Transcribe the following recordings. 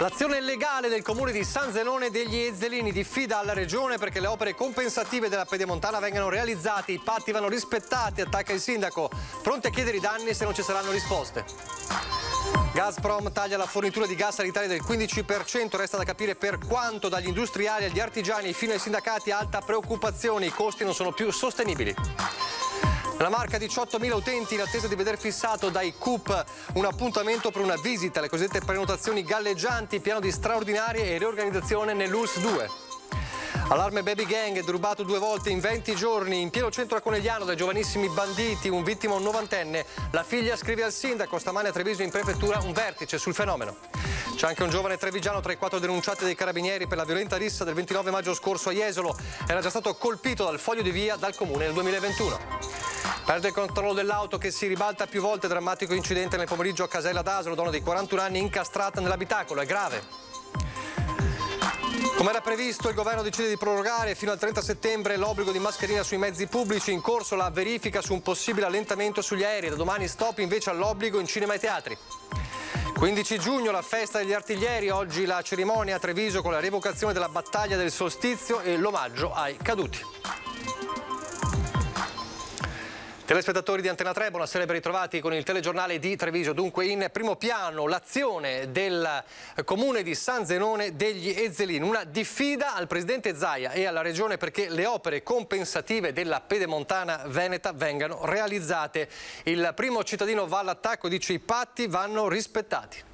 L'azione illegale del comune di San Zenone degli Ezzelini diffida alla regione perché le opere compensative della Pedemontana vengano realizzate, i patti vanno rispettati, attacca il sindaco, pronti a chiedere i danni se non ci saranno risposte. Gazprom taglia la fornitura di gas all'Italia del 15%, resta da capire per quanto, dagli industriali agli artigiani fino ai sindacati alta preoccupazione, i costi non sono più sostenibili. La Marca 18.000 utenti in attesa di veder fissato dai CUP un appuntamento per una visita, le cosiddette prenotazioni galleggianti, piano di straordinarie e riorganizzazione nell'ULSS 2. Allarme baby gang, derubato 2 volte in 20 giorni, in pieno centro a Conegliano dai giovanissimi banditi, un vittima un novantenne. La figlia scrive al sindaco, stamane a Treviso in prefettura un vertice sul fenomeno. C'è anche un giovane trevigiano tra i 4 denunciati dai carabinieri per la violenta rissa del 29 maggio scorso a Jesolo. Era già stato colpito dal foglio di via dal comune nel 2021. Perde il controllo dell'auto che si ribalta più volte, drammatico incidente nel pomeriggio a Casella d'Asolo, donna di 41 anni incastrata nell'abitacolo, è grave. Come era previsto, il governo decide di prorogare fino al 30 settembre l'obbligo di mascherina sui mezzi pubblici, in corso la verifica su un possibile allentamento sugli aerei, da domani stop invece all'obbligo in cinema e teatri. 15 giugno la festa degli artiglieri, oggi la cerimonia a Treviso con la rievocazione della battaglia del solstizio e l'omaggio ai caduti. Telespettatori di Antena 3, buonasera e ben ritrovati con il telegiornale di Treviso. Dunque in primo piano l'azione del comune di San Zenone degli Ezzelini, una diffida al presidente Zaia e alla regione perché le opere compensative della Pedemontana Veneta vengano realizzate. Il primo cittadino va all'attacco, dice i patti vanno rispettati.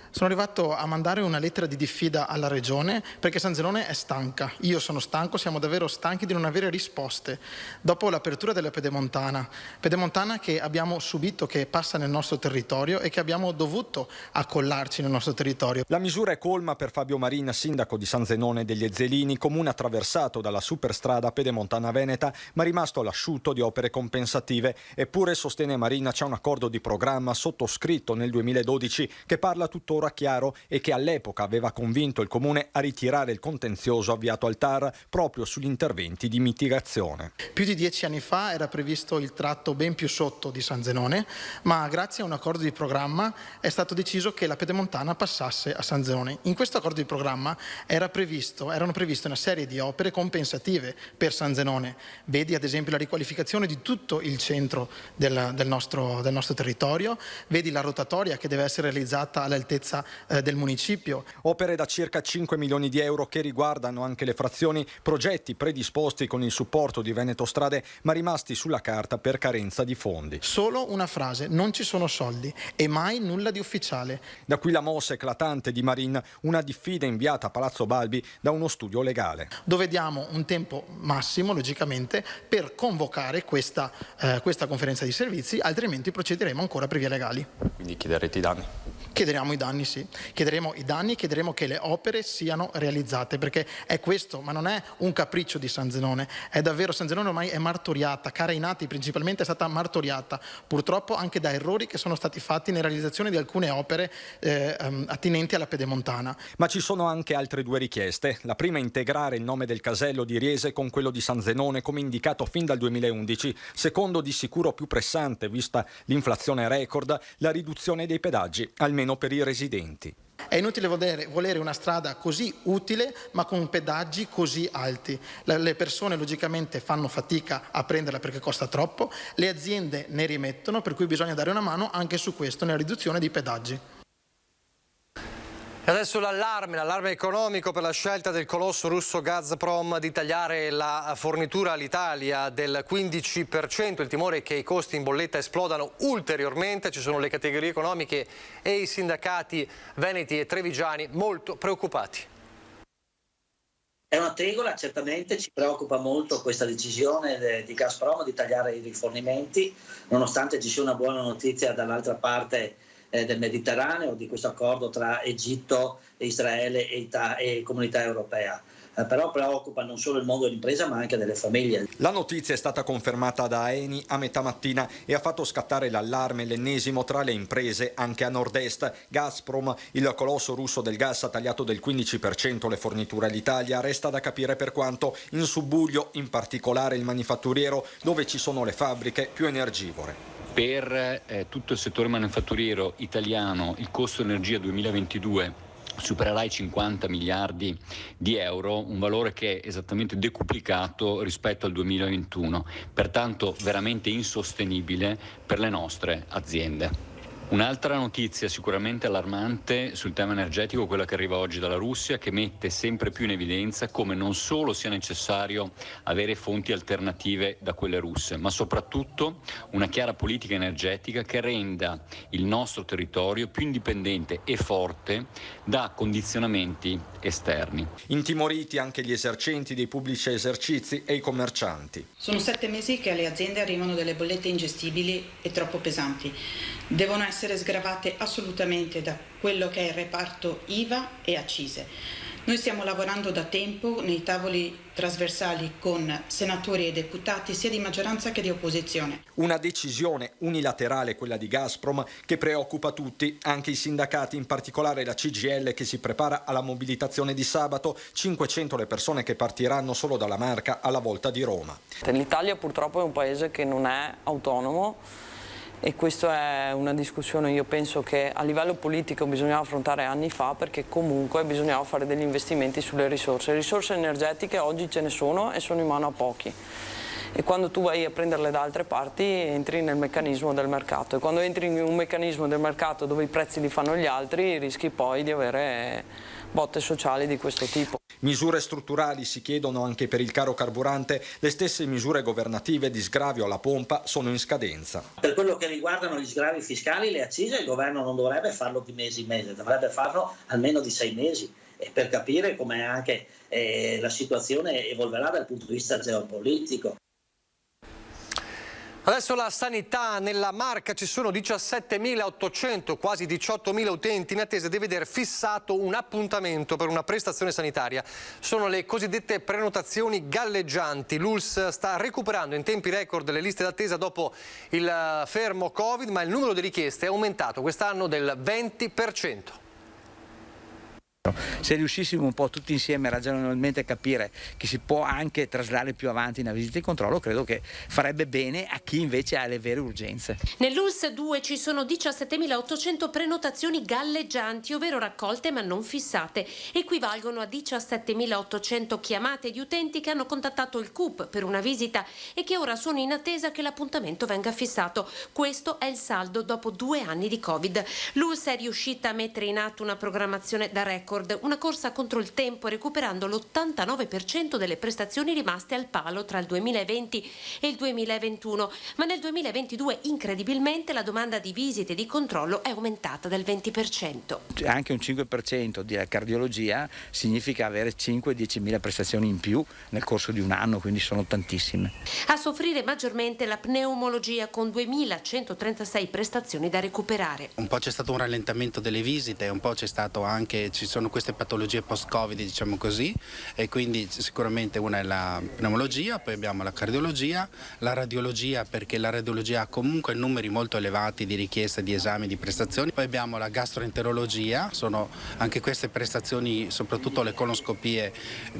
Sono arrivato a mandare una lettera di diffida alla regione perché San Zenone è stanca. Io sono stanco, siamo davvero stanchi di non avere risposte. Dopo l'apertura della Pedemontana che abbiamo subito, che passa nel nostro territorio e che abbiamo dovuto accollarci nel nostro territorio. La misura è colma per Fabio Marina, sindaco di San Zenone degli Ezzelini, comune attraversato dalla superstrada Pedemontana Veneta, ma rimasto all'asciutto di opere compensative. Eppure, sostiene Marina, c'è un accordo di programma sottoscritto nel 2012 che parla tuttora chiaro e che all'epoca aveva convinto il comune a ritirare il contenzioso avviato al TAR proprio sugli interventi di mitigazione. Più di 10 anni fa era previsto il tratto ben più sotto di San Zenone, ma grazie a un accordo di programma è stato deciso che la Pedemontana passasse a San Zenone. In questo accordo di programma erano previste una serie di opere compensative per San Zenone. Vedi ad esempio la riqualificazione di tutto il centro del nostro territorio, vedi la rotatoria che deve essere realizzata all'altezza del municipio. Opere da circa 5 milioni di euro che riguardano anche le frazioni, progetti predisposti con il supporto di Veneto Strade ma rimasti sulla carta per carenza di fondi. Solo una frase, non ci sono soldi e mai nulla di ufficiale. Da qui la mossa eclatante di Marin, una diffida inviata a Palazzo Balbi da uno studio legale. Dove diamo un tempo massimo, logicamente, per convocare questa conferenza di servizi, altrimenti procederemo ancora per vie legali. Quindi chiederete i danni? Chiederemo i danni, sì. Chiederemo i danni, chiederemo che le opere siano realizzate, perché è questo, ma non è un capriccio di San Zenone, è davvero, San Zenone ormai è martoriata, Cara Inati principalmente è stata martoriata, purtroppo anche da errori che sono stati fatti nella realizzazione di alcune opere attinenti alla Pedemontana. Ma ci sono anche altre 2 richieste. La prima è integrare il nome del casello di Riese con quello di San Zenone come indicato fin dal 2011. Secondo, di sicuro più pressante, vista l'inflazione record, la riduzione dei pedaggi, almeno per i residenti. È inutile volere una strada così utile ma con pedaggi così alti. Le persone logicamente fanno fatica a prenderla perché costa troppo, le aziende ne rimettono, per cui bisogna dare una mano anche su questo, nella riduzione dei pedaggi. E adesso l'allarme economico per la scelta del colosso russo Gazprom di tagliare la fornitura all'Italia del 15%. Il timore è che i costi in bolletta esplodano ulteriormente. Ci sono le categorie economiche e i sindacati veneti e trevigiani molto preoccupati. È una tegola, certamente ci preoccupa molto questa decisione di Gazprom di tagliare i rifornimenti, nonostante ci sia una buona notizia dall'altra parte del Mediterraneo, di questo accordo tra Egitto, Israele e Comunità Europea. Però preoccupa non solo il mondo dell'impresa ma anche delle famiglie. La notizia è stata confermata da Eni a metà mattina e ha fatto scattare l'allarme, l'ennesimo tra le imprese anche a nord-est. Gazprom, il colosso russo del gas, ha tagliato del 15% le forniture all'Italia. Resta da capire per quanto, in subbuglio in particolare il manifatturiero, dove ci sono le fabbriche più energivore. Per tutto il settore manifatturiero italiano il costo energia 2022 supererà i 50 miliardi di euro, un valore che è esattamente decuplicato rispetto al 2021, pertanto veramente insostenibile per le nostre aziende. Un'altra notizia sicuramente allarmante sul tema energetico, quella che arriva oggi dalla Russia, che mette sempre più in evidenza come non solo sia necessario avere fonti alternative da quelle russe, ma soprattutto una chiara politica energetica che renda il nostro territorio più indipendente e forte da condizionamenti esterni. Intimoriti anche gli esercenti dei pubblici esercizi e i commercianti. Sono 7 mesi che alle aziende arrivano delle bollette ingestibili e troppo pesanti. Devono essere sgravate assolutamente da quello che è il reparto IVA e accise. Noi stiamo lavorando da tempo nei tavoli trasversali con senatori e deputati sia di maggioranza che di opposizione. Una decisione unilaterale, quella di Gazprom, che preoccupa tutti, anche i sindacati, in particolare la CGIL che si prepara alla mobilitazione di sabato, 500 le persone che partiranno solo dalla Marca alla volta di Roma. L'Italia purtroppo è un paese che non è autonomo. E questa è una discussione, io penso, che a livello politico bisognava affrontare anni fa, perché comunque bisognava fare degli investimenti sulle risorse. Le risorse energetiche oggi ce ne sono e sono in mano a pochi. E quando tu vai a prenderle da altre parti entri nel meccanismo del mercato. E quando entri in un meccanismo del mercato dove i prezzi li fanno gli altri, rischi poi di avere botte sociali di questo tipo. Misure strutturali si chiedono anche per il caro carburante, le stesse misure governative di sgravio alla pompa sono in scadenza. Per quello che riguardano gli sgravi fiscali, le accise, il governo non dovrebbe farlo di mese in mese, dovrebbe farlo almeno di 6 mesi, e per capire come anche la situazione evolverà dal punto di vista geopolitico. Adesso la sanità. Nella Marca ci sono 17.800, quasi 18.000 utenti in attesa di vedere fissato un appuntamento per una prestazione sanitaria. Sono le cosiddette prenotazioni galleggianti. L'ULSS sta recuperando in tempi record le liste d'attesa dopo il fermo Covid, ma il numero di richieste è aumentato quest'anno del 20%. Se riuscissimo un po' tutti insieme ragionevolmente a capire che si può anche traslare più avanti una visita di controllo, credo che farebbe bene a chi invece ha le vere urgenze. Nell'ULSS 2 ci sono 17.800 prenotazioni galleggianti, ovvero raccolte ma non fissate. Equivalgono a 17.800 chiamate di utenti che hanno contattato il CUP per una visita e che ora sono in attesa che l'appuntamento venga fissato. Questo è il saldo dopo 2 anni di Covid. L'ULSS è riuscita a mettere in atto una programmazione da record, una corsa contro il tempo, recuperando l'89% delle prestazioni rimaste al palo tra il 2020 e il 2021. Ma nel 2022, incredibilmente, la domanda di visite e di controllo è aumentata del 20%. Anche un 5% di cardiologia significa avere 5-10.000 prestazioni in più nel corso di un anno, quindi sono tantissime. A soffrire maggiormente la pneumologia, con 2.136 prestazioni da recuperare. Un po' c'è stato un rallentamento delle visite, un po' c'è stato anche, ci sono queste patologie post-Covid, diciamo così, e quindi sicuramente una è la pneumologia, poi abbiamo la cardiologia, la radiologia, perché la radiologia ha comunque numeri molto elevati di richieste di esami, di prestazioni, poi abbiamo la gastroenterologia, sono anche queste prestazioni, soprattutto le colonoscopie,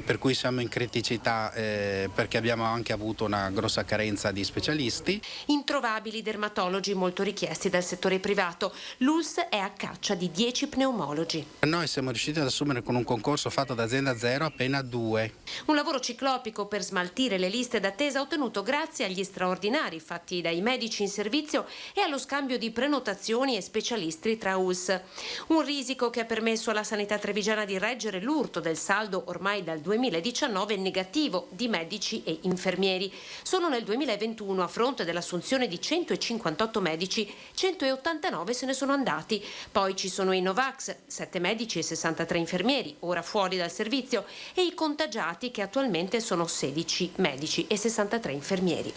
per cui siamo in criticità perché abbiamo anche avuto una grossa carenza di specialisti. Introvabili dermatologi molto richiesti dal settore privato. L'ULSS è a caccia di 10 pneumologi. Noi siamo riusciti ad assumere con un concorso fatto da azienda zero appena 2. Un lavoro ciclopico per smaltire le liste d'attesa ottenuto grazie agli straordinari fatti dai medici in servizio e allo scambio di prenotazioni e specialisti tra ULSS. Un risico che ha permesso alla sanità trevigiana di reggere l'urto del saldo ormai dal 2019 negativo di medici e infermieri. Solo nel 2021, a fronte dell'assunzione di 158 medici, 189 se ne sono andati. Poi ci sono i Novax, 7 medici e 63 infermieri, ora fuori dal servizio, e i contagiati, che attualmente sono 16 medici e 63 infermieri.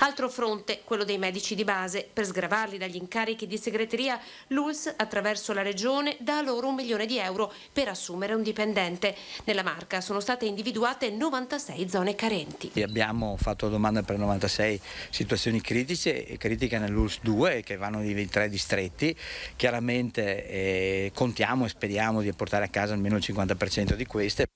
Altro fronte, quello dei medici di base. Per sgravarli dagli incarichi di segreteria, l'ULSS, attraverso la Regione, dà loro €1 milione per assumere un dipendente. Nella Marca sono state individuate 96 zone carenti. Abbiamo fatto domanda per 96 situazioni critiche nell'ULSS 2, che vanno nei 3 distretti. Chiaramente contiamo e speriamo di portare a casa almeno il 50% di queste.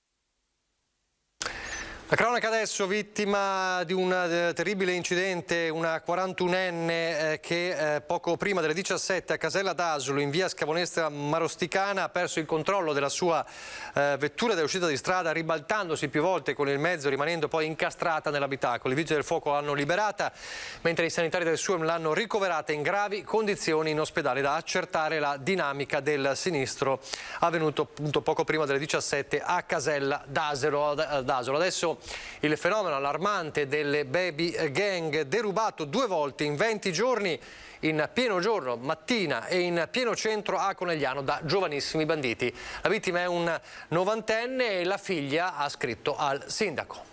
La cronaca adesso, vittima di un terribile incidente, una 41enne che poco prima delle 17 a Casella d'Asolo in via Scavonestra Marosticana ha perso il controllo della sua vettura dell'uscita di strada, ribaltandosi più volte con il mezzo, rimanendo poi incastrata nell'abitacolo. I vigili del fuoco l'hanno liberata, mentre i sanitari del SUEM l'hanno ricoverata in gravi condizioni in ospedale. Da accertare la dinamica del sinistro avvenuto appunto poco prima delle 17 a Casella d'Asolo. Adesso il fenomeno allarmante delle baby gang, derubato 2 volte in 20 giorni, in pieno giorno, mattina, e in pieno centro a Conegliano da giovanissimi banditi. La vittima è un 90enne e la figlia ha scritto al sindaco.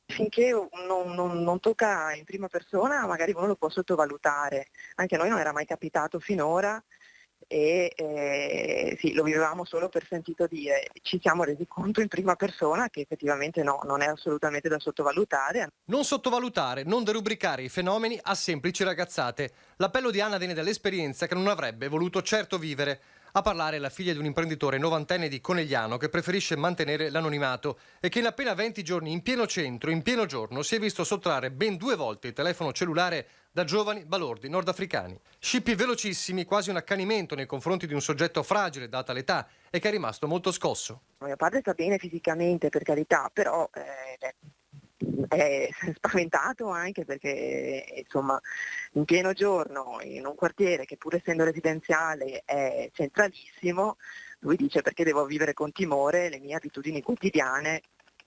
Finché non tocca in prima persona magari uno lo può sottovalutare, anche a noi non era mai capitato finora e sì, lo vivevamo solo per sentito dire. Ci siamo resi conto in prima persona che effettivamente no, non è assolutamente da sottovalutare. Non sottovalutare, non derubricare i fenomeni a semplici ragazzate. L'appello di Anna viene dall'esperienza che non avrebbe voluto certo vivere. A parlare la figlia di un imprenditore 90enne di Conegliano che preferisce mantenere l'anonimato e che in appena 20 giorni in pieno centro, in pieno giorno, si è visto sottrarre ben 2 volte il telefono cellulare da giovani balordi nordafricani. Scippi velocissimi, quasi un accanimento nei confronti di un soggetto fragile data l'età e che è rimasto molto scosso. Mio padre sta bene fisicamente, per carità, però è spaventato anche perché insomma in pieno giorno in un quartiere che pur essendo residenziale è centralissimo, lui dice: perché devo vivere con timore le mie abitudini quotidiane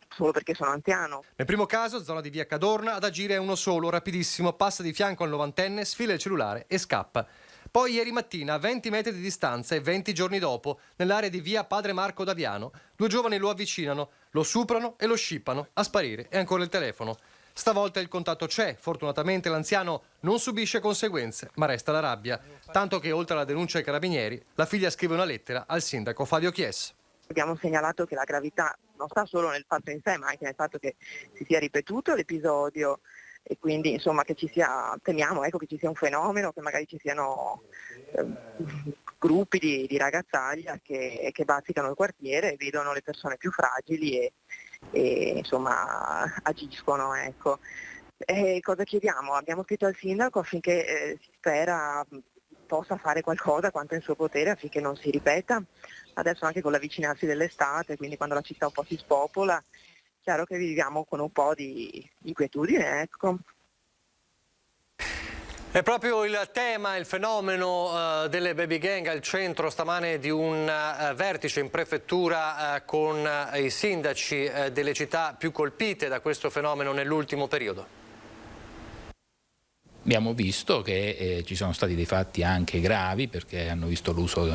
solo perché sono anziano. Nel primo caso, zona di via Cadorna, ad agire è uno solo, rapidissimo, passa di fianco al 90enne, sfila il cellulare e scappa. Poi ieri mattina, a 20 metri di distanza e 20 giorni dopo, nell'area di via Padre Marco Daviano, 2 giovani lo avvicinano, lo superano e lo scippano. A sparire è ancora il telefono. Stavolta il contatto c'è, fortunatamente l'anziano non subisce conseguenze, ma resta la rabbia. Tanto che oltre alla denuncia ai carabinieri, la figlia scrive una lettera al sindaco Fabio Chies. Abbiamo segnalato che la gravità non sta solo nel fatto in sé, ma anche nel fatto che si sia ripetuto l'episodio e quindi insomma che ci sia, temiamo che ci sia un fenomeno, che magari ci siano gruppi di ragazzaglia che bazzicano il quartiere e vedono le persone più fragili e insomma agiscono, ecco. Cosa chiediamo? Abbiamo scritto al sindaco affinché si spera possa fare qualcosa quanto in suo potere affinché non si ripeta. Adesso anche con l'avvicinarsi dell'estate, quindi quando la città un po' si spopola, chiaro che viviamo con un po' di inquietudine, ecco. È proprio il tema, il fenomeno delle baby gang al centro stamane di un vertice in prefettura con i sindaci delle città più colpite da questo fenomeno nell'ultimo periodo. Abbiamo visto che ci sono stati dei fatti anche gravi perché hanno visto l'uso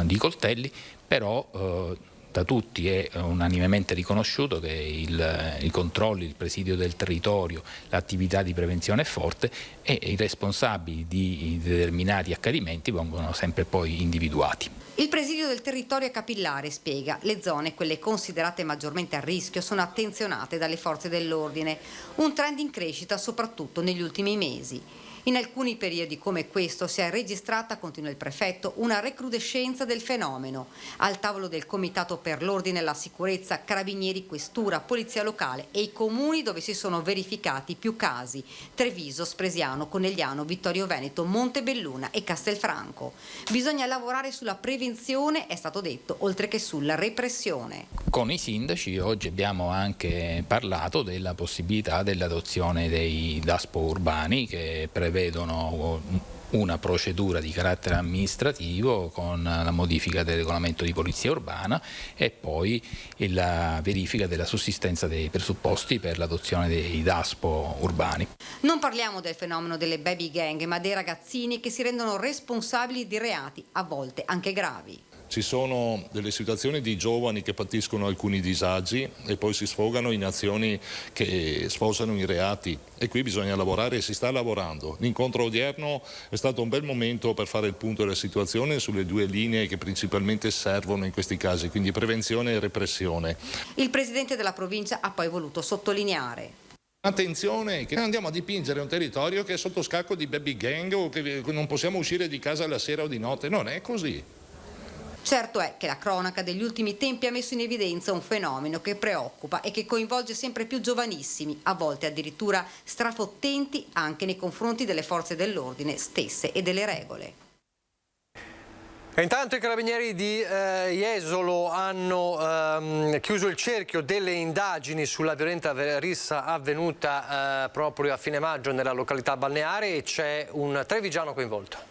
di coltelli, però da tutti è unanimemente riconosciuto che i controlli, il presidio del territorio, l'attività di prevenzione è forte e i responsabili di determinati accadimenti vengono sempre poi individuati. Il presidio del territorio è capillare, spiega. Le zone, quelle considerate maggiormente a rischio, sono attenzionate dalle forze dell'ordine. Un trend in crescita soprattutto negli ultimi mesi. In alcuni periodi come questo si è registrata, continua il prefetto, una recrudescenza del fenomeno. Al tavolo del Comitato per l'Ordine e la Sicurezza, Carabinieri, Questura, Polizia Locale e i comuni dove si sono verificati più casi: Treviso, Spresiano, Conegliano, Vittorio Veneto, Montebelluna e Castelfranco. Bisogna lavorare sulla prevenzione, è stato detto, oltre che sulla repressione. Con i sindaci oggi abbiamo anche parlato della possibilità dell'adozione dei DASPO urbani che prevedono una procedura di carattere amministrativo con la modifica del regolamento di polizia urbana e poi la verifica della sussistenza dei presupposti per l'adozione dei DASPO urbani. Non parliamo del fenomeno delle baby gang, ma dei ragazzini che si rendono responsabili di reati, a volte anche gravi. Ci sono delle situazioni di giovani che patiscono alcuni disagi e poi si sfogano in azioni che sfociano in reati e qui bisogna lavorare e si sta lavorando. L'incontro odierno è stato un bel momento per fare il punto della situazione sulle 2 linee che principalmente servono in questi casi, quindi prevenzione e repressione. Il presidente della provincia ha poi voluto sottolineare: attenzione, che andiamo a dipingere un territorio che è sotto scacco di baby gang o che non possiamo uscire di casa la sera o di notte, non è così. Certo è che la cronaca degli ultimi tempi ha messo in evidenza un fenomeno che preoccupa e che coinvolge sempre più giovanissimi, a volte addirittura strafottenti anche nei confronti delle forze dell'ordine stesse e delle regole. E intanto i carabinieri di Jesolo hanno chiuso il cerchio delle indagini sulla violenta rissa avvenuta proprio a fine maggio nella località balneare e c'è un trevigiano coinvolto.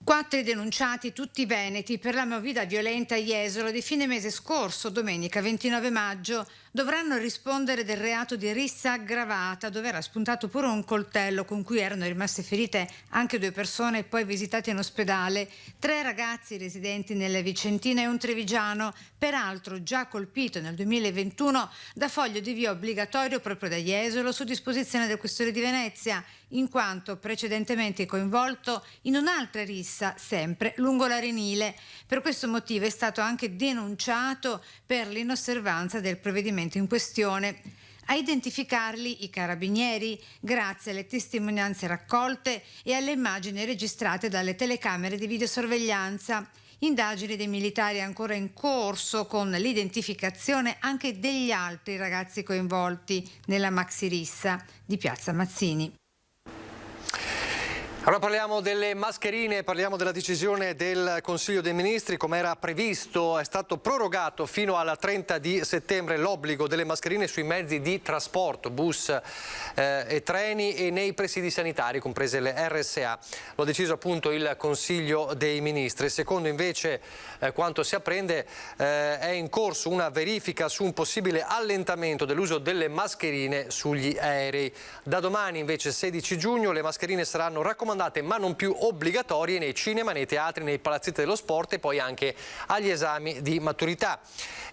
4 denunciati, tutti veneti, per la movida violenta a Jesolo di fine mese scorso, domenica 29 maggio, dovranno rispondere del reato di rissa aggravata, dove era spuntato pure un coltello con cui erano rimaste ferite anche 2 persone poi visitate in ospedale, 3 ragazzi residenti nelle Vicentine e un trevigiano, peraltro già colpito nel 2021 da foglio di via obbligatorio proprio da Jesolo su disposizione del Questore di Venezia, in quanto precedentemente coinvolto in un'altra rissa, sempre lungo l'Arenile. Per questo motivo è stato anche denunciato per l'inosservanza del provvedimento in questione. A identificarli i carabinieri, grazie alle testimonianze raccolte e alle immagini registrate dalle telecamere di videosorveglianza. Indagini dei militari ancora in corso con l'identificazione anche degli altri ragazzi coinvolti nella maxirissa di Piazza Mazzini. Allora parliamo delle mascherine, parliamo della decisione del Consiglio dei Ministri. Come era previsto, è stato prorogato fino al 30 di settembre l'obbligo delle mascherine sui mezzi di trasporto, bus e treni e nei presidi sanitari, comprese le RSA. Lo ha deciso appunto il Consiglio dei Ministri. Secondo invece quanto si apprende è in corso una verifica su un possibile allentamento dell'uso delle mascherine sugli aerei. Da domani invece 16 giugno le mascherine saranno raccomandate ma non più obbligatorie nei cinema, nei teatri, nei palazzetti dello sport e poi anche agli esami di maturità.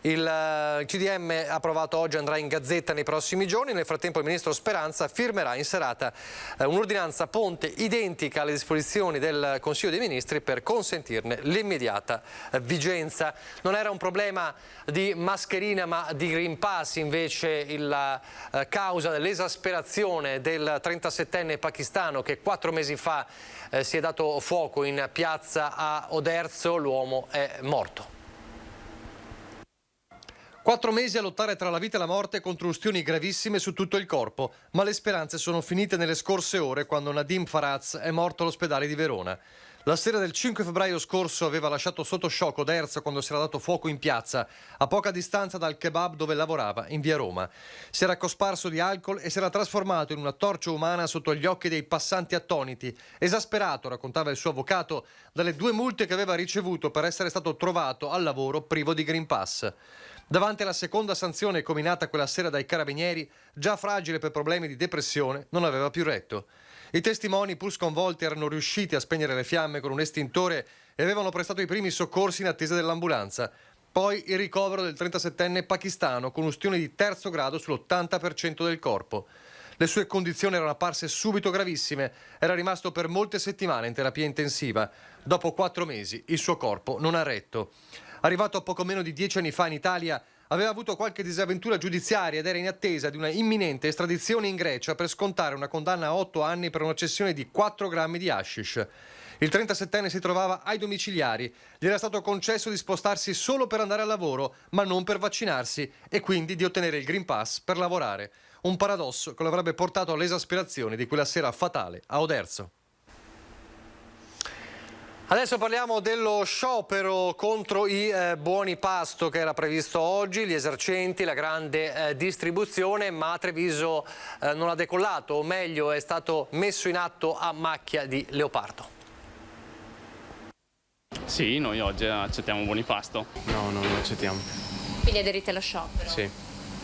Il CDM approvato oggi andrà in gazzetta nei prossimi giorni. Nel frattempo il ministro Speranza firmerà in serata un'ordinanza ponte identica alle disposizioni del Consiglio dei Ministri per consentirne l'immediata vigenza. Non era un problema di mascherina ma di Green Pass invece la causa dell'esasperazione del 37enne pakistano che 4 mesi fa si è dato fuoco in piazza a Oderzo. L'uomo è morto. 4 mesi a lottare tra la vita e la morte contro ustioni gravissime su tutto il corpo, ma le speranze sono finite nelle scorse ore quando Nadim Faraz è morto all'ospedale di Verona. La sera del 5 febbraio scorso aveva lasciato sotto shock Oderzo quando si era dato fuoco in piazza, a poca distanza dal kebab dove lavorava, in via Roma. Si era cosparso di alcol e si era trasformato in una torcia umana sotto gli occhi dei passanti attoniti. Esasperato, raccontava il suo avvocato, dalle 2 multe che aveva ricevuto per essere stato trovato al lavoro privo di Green Pass. Davanti alla seconda sanzione comminata quella sera dai carabinieri, già fragile per problemi di depressione, non aveva più retto. I testimoni, pur sconvolti, erano riusciti a spegnere le fiamme con un estintore e avevano prestato i primi soccorsi in attesa dell'ambulanza. Poi il ricovero del 37enne pakistano con ustioni di 3° grado sull'80% del corpo. Le sue condizioni erano apparse subito gravissime. Era rimasto per molte settimane in terapia intensiva. Dopo 4 mesi il suo corpo non ha retto. Arrivato poco meno di 10 anni fa in Italia, aveva avuto qualche disavventura giudiziaria ed era in attesa di una imminente estradizione in Grecia per scontare una condanna a 8 anni per una cessione di 4 grammi di hashish. Il 37enne si trovava ai domiciliari. Gli era stato concesso di spostarsi solo per andare al lavoro, ma non per vaccinarsi e quindi di ottenere il Green Pass per lavorare. Un paradosso che lo avrebbe portato all'esasperazione di quella sera fatale a Oderzo. Adesso parliamo dello sciopero contro i buoni pasto che era previsto oggi, gli esercenti, la grande distribuzione, ma a Treviso non ha decollato, o meglio è stato messo in atto a macchia di leopardo. Sì, noi oggi accettiamo buoni pasto. No, non lo accettiamo. Quindi aderite allo sciopero? Sì.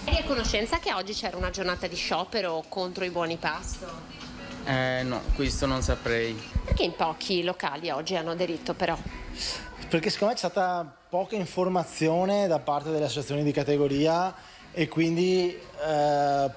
Eri a conoscenza che oggi c'era una giornata di sciopero contro i buoni pasto? No, questo non saprei. Perché in pochi locali oggi hanno aderito però? Perché secondo me c'è stata poca informazione da parte delle associazioni di categoria e quindi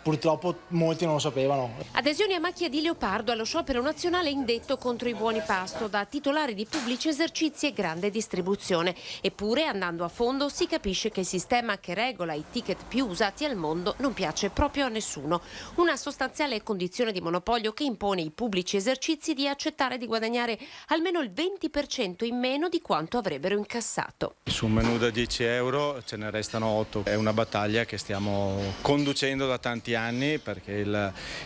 purtroppo molti non lo sapevano. Adesioni a macchia di leopardo allo sciopero nazionale indetto contro i buoni pasto da titolari di pubblici esercizi e grande distribuzione. Eppure, andando a fondo, si capisce che il sistema che regola i ticket più usati al mondo non piace proprio a nessuno. Una sostanziale condizione di monopolio che impone ai pubblici esercizi di accettare di guadagnare almeno il 20% in meno di quanto avrebbero incassato. Su un menù da 10 euro ce ne restano 8. È una battaglia che stiamo conducendo da tanti anni, perché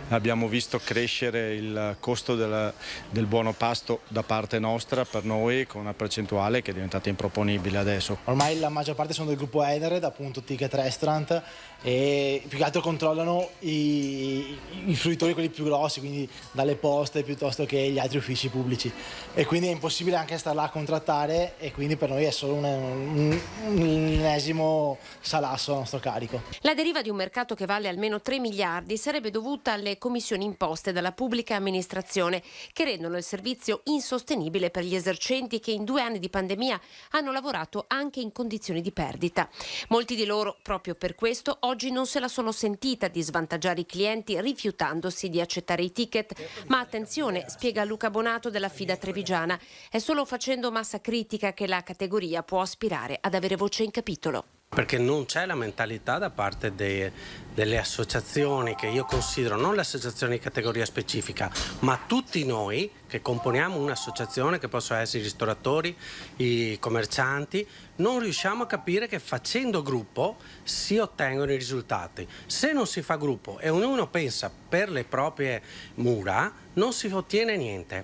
abbiamo visto crescere il costo del buono pasto da parte nostra per noi con una percentuale che è diventata improponibile adesso. Ormai la maggior parte sono del gruppo Edenred, appunto Ticket Restaurant, e più che altro controllano i fruitori, quelli più grossi, quindi dalle poste piuttosto che gli altri uffici pubblici, e quindi è impossibile anche star là a contrattare, e quindi per noi è solo un ennesimo salasso al nostro carico. La deriva di un mercato che vale almeno 3 miliardi sarebbe dovuta alle commissioni imposte dalla pubblica amministrazione, che rendono il servizio insostenibile per gli esercenti che in 2 anni di pandemia hanno lavorato anche in condizioni di perdita. Molti di loro, proprio per questo, oggi non se la sono sentita di svantaggiare i clienti rifiutandosi di accettare i ticket. Ma attenzione, spiega Luca Bonato della Fida Trevigiana, è solo facendo massa critica che la categoria può aspirare ad avere voce in capitolo. Perché non c'è la mentalità da parte delle associazioni, che io considero non le associazioni di categoria specifica, ma tutti noi che componiamo un'associazione, che possono essere i ristoratori, i commercianti, non riusciamo a capire che facendo gruppo si ottengono i risultati. Se non si fa gruppo e ognuno pensa per le proprie mura, non si ottiene niente.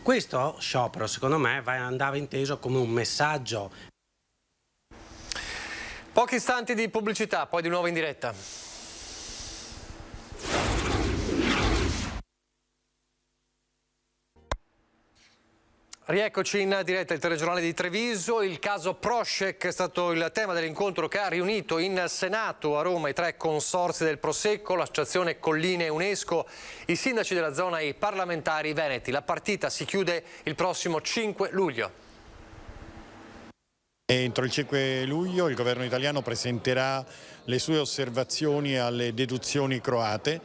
Questo sciopero, secondo me, andava inteso come un messaggio. Pochi istanti di pubblicità, poi di nuovo in diretta. Rieccoci in diretta il telegiornale di Treviso. Il caso Prošek è stato il tema dell'incontro che ha riunito in Senato a Roma i 3 consorzi del Prosecco, l'associazione Colline UNESCO, i sindaci della zona e i parlamentari veneti. La partita si chiude il prossimo 5 luglio. Entro il 5 luglio il governo italiano presenterà le sue osservazioni alle deduzioni croate,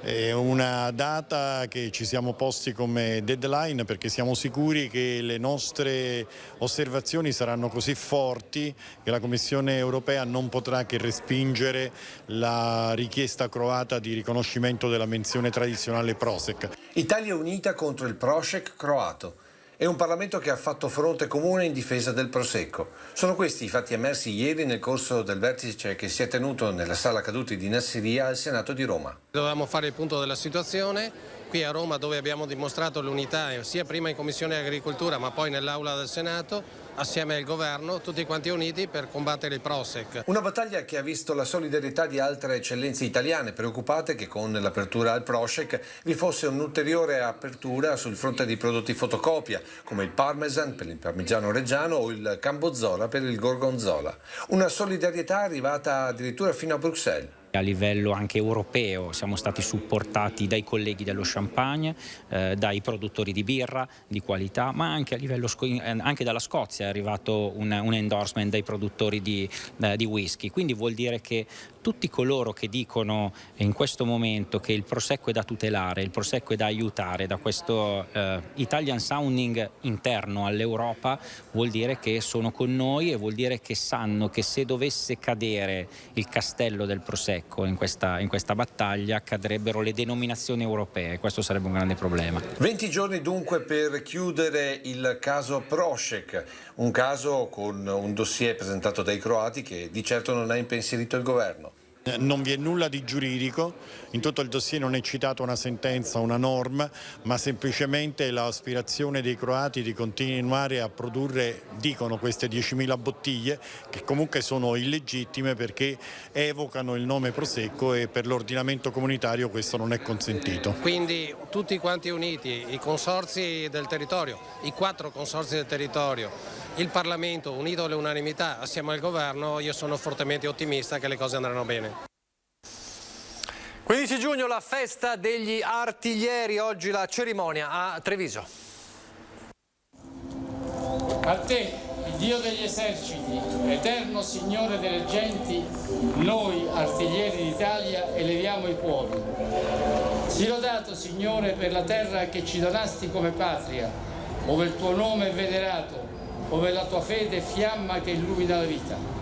è una data che ci siamo posti come deadline perché siamo sicuri che le nostre osservazioni saranno così forti che la Commissione europea non potrà che respingere la richiesta croata di riconoscimento della menzione tradizionale Prosek. Italia unita contro il Prošek croato. È un Parlamento che ha fatto fronte comune in difesa del Prosecco. Sono questi i fatti emersi ieri nel corso del vertice che si è tenuto nella Sala Caduti di Nassiriya al Senato di Roma. Dovevamo fare il punto della situazione qui a Roma, dove abbiamo dimostrato l'unità sia prima in Commissione Agricoltura ma poi nell'Aula del Senato, assieme al governo, tutti quanti uniti per combattere il Prosek. Una battaglia che ha visto la solidarietà di altre eccellenze italiane, preoccupate che con l'apertura al Prosek vi fosse un'ulteriore apertura sul fronte dei prodotti fotocopia, come il Parmesan per il Parmigiano Reggiano o il Cambozola per il Gorgonzola. Una solidarietà arrivata addirittura fino a Bruxelles. A livello anche europeo siamo stati supportati dai colleghi dello Champagne, dai produttori di birra di qualità, ma anche a livello anche dalla Scozia è arrivato un endorsement dai produttori di whisky. Quindi vuol dire che tutti coloro che dicono in questo momento che il Prosecco è da tutelare, il Prosecco è da aiutare, da questo Italian sounding interno all'Europa, vuol dire che sono con noi e vuol dire che sanno che se dovesse cadere il castello del Prosecco in questa battaglia cadrebbero le denominazioni europee. Questo sarebbe un grande problema. 20 giorni dunque per chiudere il caso Prošek, un caso con un dossier presentato dai croati che di certo non ha impensierito il governo. Non vi è nulla di giuridico, in tutto il dossier non è citata una sentenza, una norma, ma semplicemente l'aspirazione dei croati di continuare a produrre, dicono, queste 10.000 bottiglie, che comunque sono illegittime perché evocano il nome Prosecco e per l'ordinamento comunitario questo non è consentito. Quindi tutti quanti uniti, i consorzi del territorio, i 4 consorzi del territorio, il Parlamento unito all'unanimità assieme al governo, io sono fortemente ottimista che le cose andranno bene. 15 giugno la festa degli artiglieri, oggi la cerimonia a Treviso. A te, il Dio degli eserciti, eterno Signore delle genti, noi, artiglieri d'Italia, eleviamo i cuori. Sii lodato, Signore, per la terra che ci donasti come patria, ove il tuo nome è venerato, ove la tua fede fiamma che illumina la vita.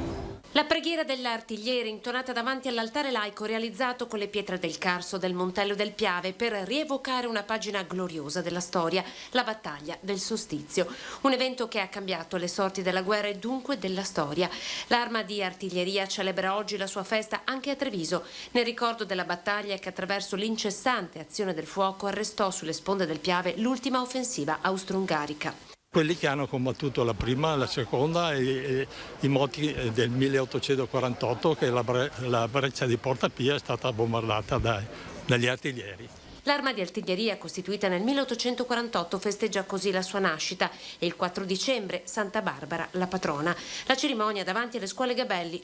La preghiera dell'artigliere intonata davanti all'altare laico realizzato con le pietre del Carso del Montello del Piave per rievocare una pagina gloriosa della storia, la battaglia del Sostizio. Un evento che ha cambiato le sorti della guerra e dunque della storia. L'Arma di Artiglieria celebra oggi la sua festa anche a Treviso, nel ricordo della battaglia che attraverso l'incessante azione del fuoco arrestò sulle sponde del Piave l'ultima offensiva austro-ungarica. Quelli che hanno combattuto la prima, la seconda e i moti del 1848 che la breccia di Porta Pia è stata bombardata dagli artiglieri. L'Arma di Artiglieria, costituita nel 1848, festeggia così la sua nascita e il 4 dicembre Santa Barbara, la patrona. La cerimonia davanti alle scuole Gabelli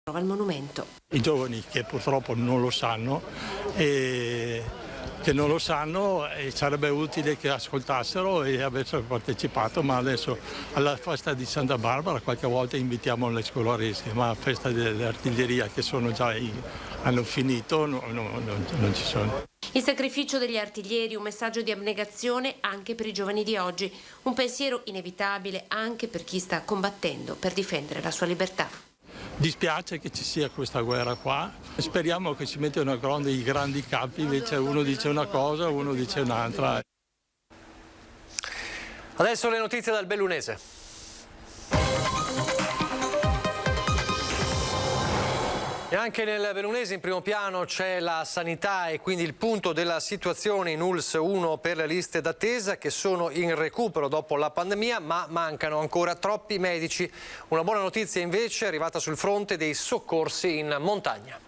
trova il monumento. I giovani che purtroppo non lo sanno e sarebbe utile che ascoltassero e avessero partecipato, ma adesso alla festa di Santa Barbara qualche volta invitiamo le scolaresche, ma a festa dell'artiglieria che sono già hanno finito non ci sono. Il sacrificio degli artiglieri, un messaggio di abnegazione anche per i giovani di oggi, un pensiero inevitabile anche per chi sta combattendo per difendere la sua libertà. Dispiace che ci sia questa guerra qua, speriamo che si mettano a gronda i grandi capi, invece uno dice una cosa, uno dice un'altra. Adesso le notizie dal Bellunese. E anche nel Bellunese in primo piano c'è la sanità e quindi il punto della situazione in ULSS 1 per le liste d'attesa che sono in recupero dopo la pandemia, ma mancano ancora troppi medici. Una buona notizia invece è arrivata sul fronte dei soccorsi in montagna.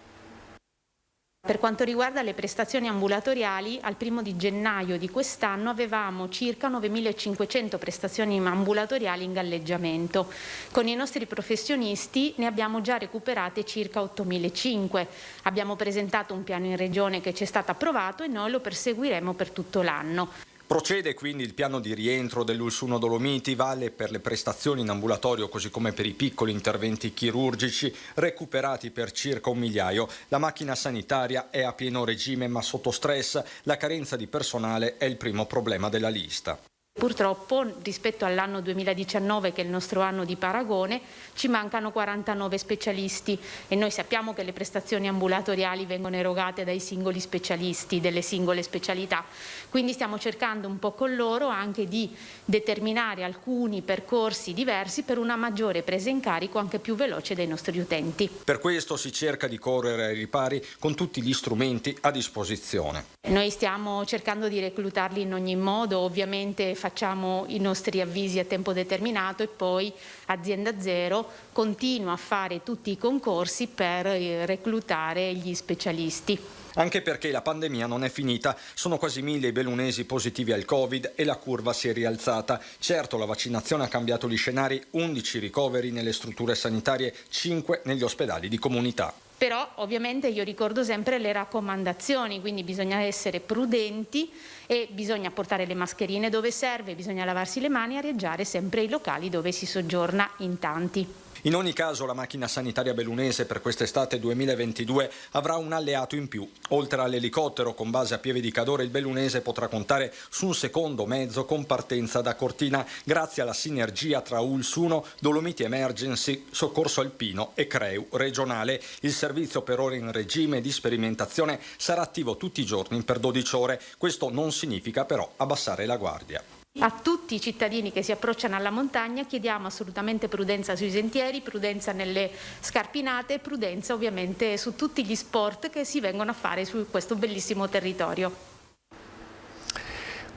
Per quanto riguarda le prestazioni ambulatoriali, al 1 di gennaio di quest'anno avevamo circa 9.500 prestazioni ambulatoriali in galleggiamento. Con i nostri professionisti ne abbiamo già recuperate circa 8.500. Abbiamo presentato un piano in regione che ci è stato approvato e noi lo perseguiremo per tutto l'anno. Procede quindi il piano di rientro dell'ULSS 1 Dolomiti, vale per le prestazioni in ambulatorio così come per i piccoli interventi chirurgici recuperati per circa 1 migliaio. La macchina sanitaria è a pieno regime ma sotto stress, la carenza di personale è il primo problema della lista. Purtroppo rispetto all'anno 2019, che è il nostro anno di paragone, ci mancano 49 specialisti e noi sappiamo che le prestazioni ambulatoriali vengono erogate dai singoli specialisti delle singole specialità, quindi stiamo cercando un po' con loro anche di determinare alcuni percorsi diversi per una maggiore presa in carico anche più veloce dei nostri utenti. Per questo si cerca di correre ai ripari con tutti gli strumenti a disposizione. Noi stiamo cercando di reclutarli in ogni modo, ovviamente facciamo i nostri avvisi a tempo determinato e poi Azienda Zero continua a fare tutti i concorsi per reclutare gli specialisti. Anche perché la pandemia non è finita, sono quasi 1.000 i bellunesi positivi al Covid e la curva si è rialzata. Certo, la vaccinazione ha cambiato gli scenari, 11 ricoveri nelle strutture sanitarie, 5 negli ospedali di comunità. Però ovviamente io ricordo sempre le raccomandazioni, quindi bisogna essere prudenti e bisogna portare le mascherine dove serve, bisogna lavarsi le mani e areggiare sempre i locali dove si soggiorna in tanti. In ogni caso la macchina sanitaria bellunese per quest'estate 2022 avrà un alleato in più. Oltre all'elicottero con base a Pieve di Cadore, il bellunese potrà contare su un secondo mezzo con partenza da Cortina grazie alla sinergia tra ULSS 1, Dolomiti Emergency, Soccorso Alpino e CREU regionale. Il servizio per ora in regime di sperimentazione sarà attivo tutti i giorni per 12 ore. Questo non significa però abbassare la guardia. A tutti i cittadini che si approcciano alla montagna chiediamo assolutamente prudenza sui sentieri, prudenza nelle scarpinate, prudenza ovviamente su tutti gli sport che si vengono a fare su questo bellissimo territorio.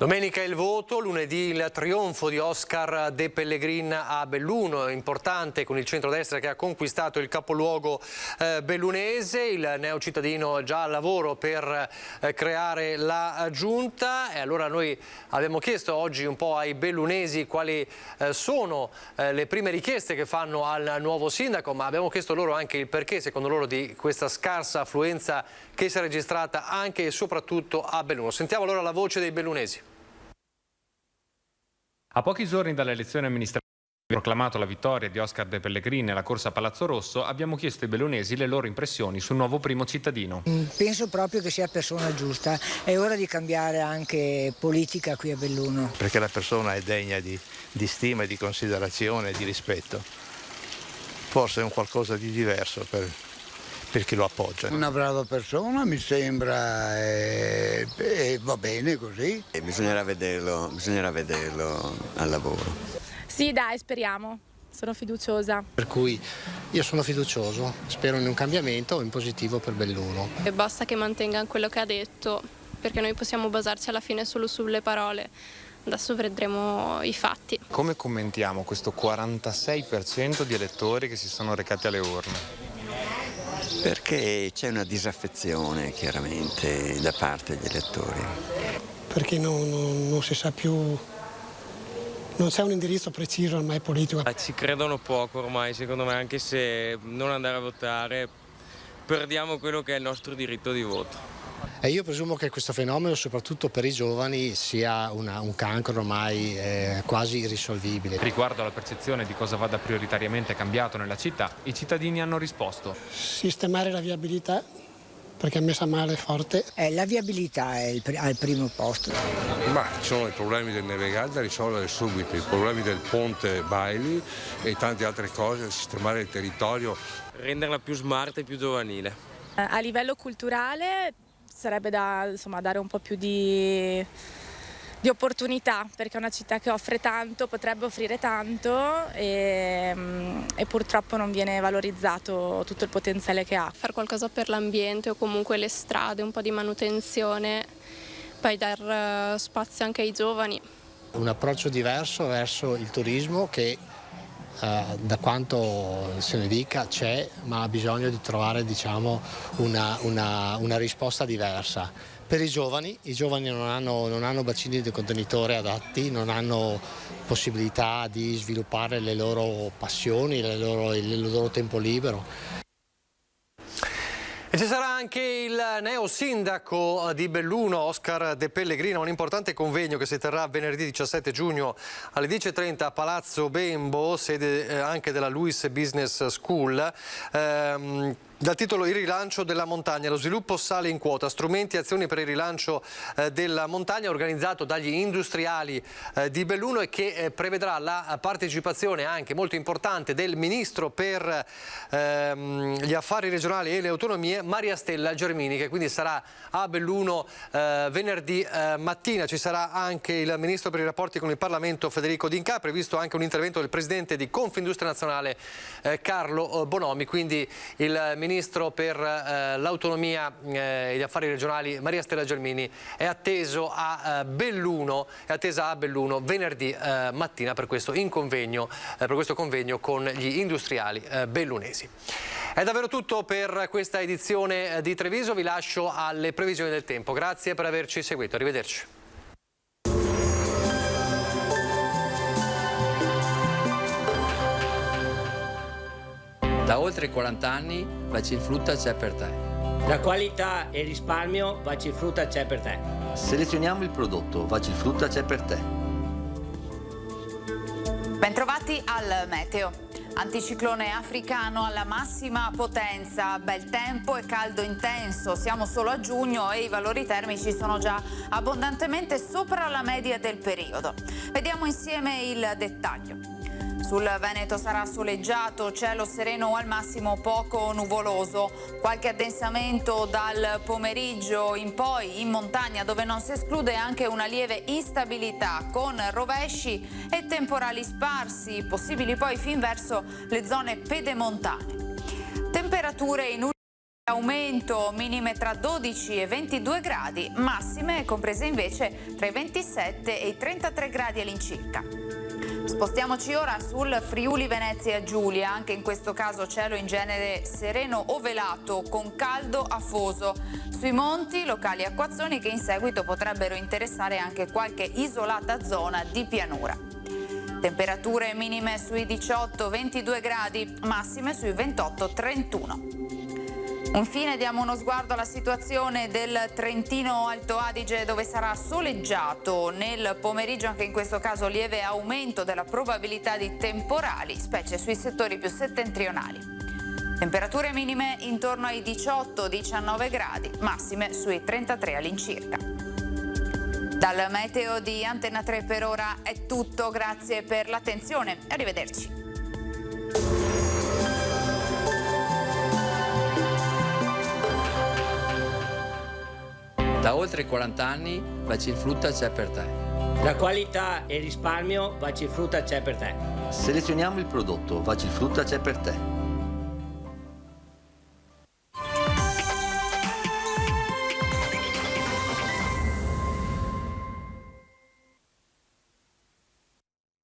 Domenica il voto, lunedì il trionfo di Oscar De Pellegrin a Belluno, importante con il centrodestra che ha conquistato il capoluogo bellunese, il neocittadino già al lavoro per creare la giunta e allora noi abbiamo chiesto oggi un po' ai bellunesi quali sono le prime richieste che fanno al nuovo sindaco, ma abbiamo chiesto loro anche il perché secondo loro di questa scarsa affluenza che si è registrata anche e soprattutto a Belluno. Sentiamo allora la voce dei bellunesi. A pochi giorni dalle elezioni amministrative Proclamato la vittoria di Oscar De Pellegrini nella corsa a Palazzo Rosso, abbiamo chiesto ai bellunesi le loro impressioni sul nuovo primo cittadino. Penso proprio che sia persona giusta, è ora di cambiare anche politica qui a Belluno. Perché la persona è degna di stima, di considerazione, di rispetto. Forse è un qualcosa di diverso per chi lo appoggia. Una brava persona mi sembra e va bene così. Bisognerà vederlo al lavoro. Sì, dai, speriamo. Sono fiduciosa. Per cui io sono fiducioso, spero in un cambiamento in positivo per Belluno. E basta che mantenga quello che ha detto, perché noi possiamo basarci alla fine solo sulle parole. Adesso vedremo i fatti. Come commentiamo questo 46% di elettori che si sono recati alle urne? Perché c'è una disaffezione chiaramente da parte degli elettori. Perché non si sa più. Non c'è un indirizzo preciso ormai politico. Ci credono poco ormai, secondo me, anche se non andare a votare perdiamo quello che è il nostro diritto di voto. E io presumo che questo fenomeno, soprattutto per i giovani, sia un cancro ormai quasi irrisolvibile. Riguardo alla percezione di cosa vada prioritariamente cambiato nella città, i cittadini hanno risposto. Sistemare la viabilità, perché è messa male forte. La viabilità è al primo posto. Ma ci sono i problemi del Nevegal da risolvere subito, i problemi del ponte Bailey e tante altre cose, sistemare il territorio. Renderla più smart e più giovanile. A livello culturale sarebbe da dare un po' più di opportunità, perché è una città che offre tanto, potrebbe offrire tanto e purtroppo non viene valorizzato tutto il potenziale che ha. Fare qualcosa per l'ambiente o comunque le strade, un po' di manutenzione, poi dar spazio anche ai giovani. Un approccio diverso verso il turismo che da quanto se ne dica c'è, ma ha bisogno di trovare una risposta diversa. Per i giovani non hanno bacini di contenitore adatti, non hanno possibilità di sviluppare le loro passioni, il loro tempo libero. E ci sarà anche il neo sindaco di Belluno, Oscar De Pellegrini, un importante convegno che si terrà venerdì 17 giugno alle 10:30 a Palazzo Bembo, sede anche della Luis Business School. Dal titolo Il rilancio della montagna, lo sviluppo sale in quota, strumenti e azioni per il rilancio della montagna, organizzato dagli industriali di Belluno e che prevedrà la partecipazione anche molto importante del Ministro per gli affari regionali e le autonomie, Maria Stella Gelmini, che quindi sarà a Belluno venerdì mattina. Ci sarà anche il Ministro per i rapporti con il Parlamento Federico D'Inca, previsto anche un intervento del Presidente di Confindustria Nazionale Carlo Bonomi, quindi il Ministro per l'autonomia e gli affari regionali Maria Stella Gelmini è attesa a Belluno venerdì mattina per questo convegno con gli industriali bellunesi. È davvero tutto per questa edizione di Treviso, vi lascio alle previsioni del tempo. Grazie per averci seguito, arrivederci. Da oltre 40 anni Bacifrutta c'è per te. La qualità e il risparmio Bacifrutta c'è per te. Selezioniamo il prodotto, Bacifrutta c'è per te. Bentrovati al meteo. Anticiclone africano alla massima potenza, bel tempo e caldo intenso. Siamo solo a giugno e i valori termici sono già abbondantemente sopra la media del periodo. Vediamo insieme il dettaglio. Sul Veneto sarà soleggiato, cielo sereno o al massimo poco nuvoloso, qualche addensamento dal pomeriggio in poi in montagna, dove non si esclude anche una lieve instabilità con rovesci e temporali sparsi, possibili poi fin verso le zone pedemontane. Temperature in aumento, minime tra 12 e 22 gradi, massime comprese invece tra i 27 e i 33 gradi all'incirca. Spostiamoci ora sul Friuli Venezia Giulia, anche in questo caso cielo in genere sereno o velato con caldo afoso. Sui monti locali acquazzoni che in seguito potrebbero interessare anche qualche isolata zona di pianura. Temperature minime sui 18-22 gradi, massime sui 28-31. Infine diamo uno sguardo alla situazione del Trentino Alto Adige, dove sarà soleggiato nel pomeriggio, anche in questo caso lieve aumento della probabilità di temporali, specie sui settori più settentrionali. Temperature minime intorno ai 18-19 gradi, massime sui 33 all'incirca. Dal meteo di Antena 3 per ora è tutto, grazie per l'attenzione, arrivederci. Da oltre 40 anni Bacifrutta c'è per te. La qualità e il risparmio, Bacifrutta c'è per te. Selezioniamo il prodotto, Bacifrutta c'è per te.